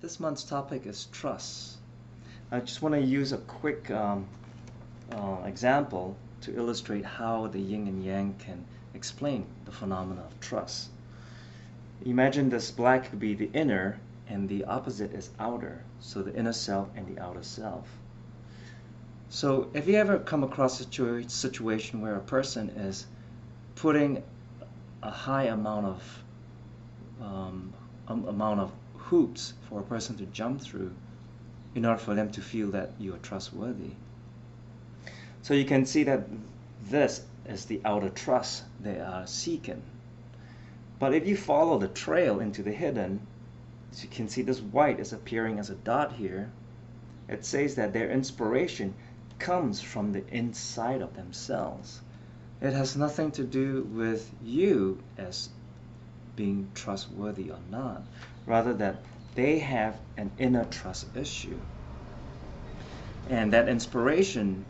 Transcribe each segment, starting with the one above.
This month's topic is trust. I just want to use a quick example to illustrate how the yin and yang can explain the phenomena of trust. Imagine this black could be the inner and the opposite is outer, so the inner self and the outer self. So have you ever come across a situation where a person is putting a high amount of hoops for a person to jump through in order for them to feel that you are trustworthy? So you can see that this is the outer trust they are seeking. But if you follow the trail into the hidden, as you can see, this white is appearing as a dot here. It says that their inspiration comes from the inside of themselves. It has nothing to do with you as being trustworthy or not, rather that they have an inner trust issue. And that inspiration,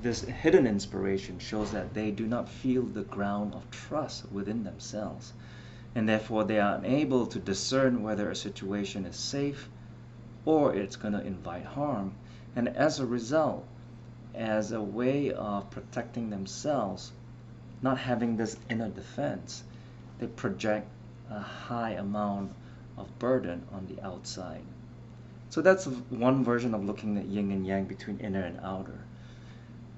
this hidden inspiration, shows that they do not feel the ground of trust within themselves, and therefore they are unable to discern whether a situation is safe or it's going to invite harm. And as a result, as a way of protecting themselves, not having this inner defense, they project a high amount of burden on the outside. So that's one version of looking at yin and yang between inner and outer.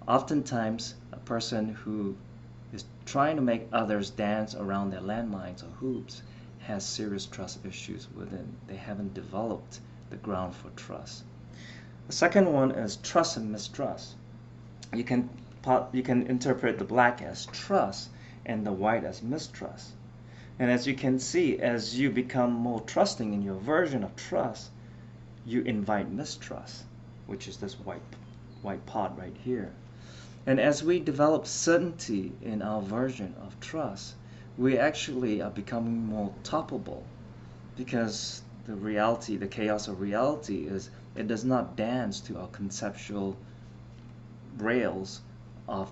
Oftentimes, a person who is trying to make others dance around their landmines or hoops has serious trust issues within. They haven't developed the ground for trust. The second one is trust and mistrust. You can interpret the black as trust and the white as mistrust. And as you can see, as you become more trusting in your version of trust, you invite mistrust, which is this white pot right here. And as we develop certainty in our version of trust, we actually are becoming more toppable, because the reality, the chaos of reality, is it does not dance to our conceptual rails of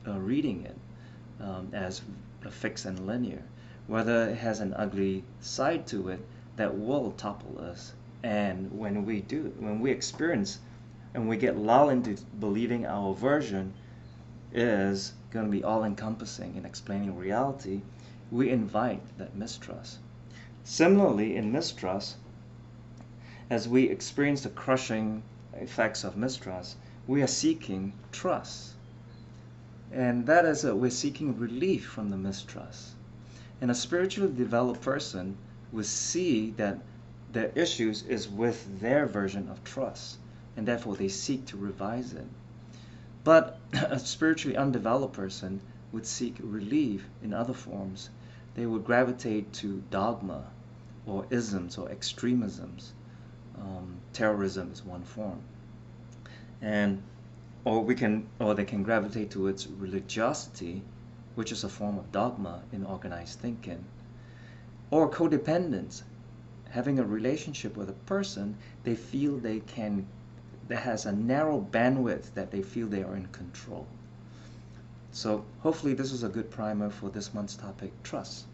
reading it as fixed and linear. Whether it has an ugly side to it, that will topple us. And when we experience and we get lulled into believing our version is going to be all-encompassing in explaining reality, we invite that mistrust. Similarly, in mistrust, as we experience the crushing effects of mistrust, we are seeking trust. And that is that we're seeking relief from the mistrust. And a spiritually developed person will see that their issues is with their version of trust, and therefore they seek to revise it. But a spiritually undeveloped person would seek relief in other forms. They would gravitate to dogma or isms or extremisms. Terrorism is one form. Or they can gravitate towards religiosity, which is a form of dogma in organized thinking. Or codependence, having a relationship with a person they feel that has a narrow bandwidth that they feel they are in control. So hopefully this is a good primer for this month's topic, trust.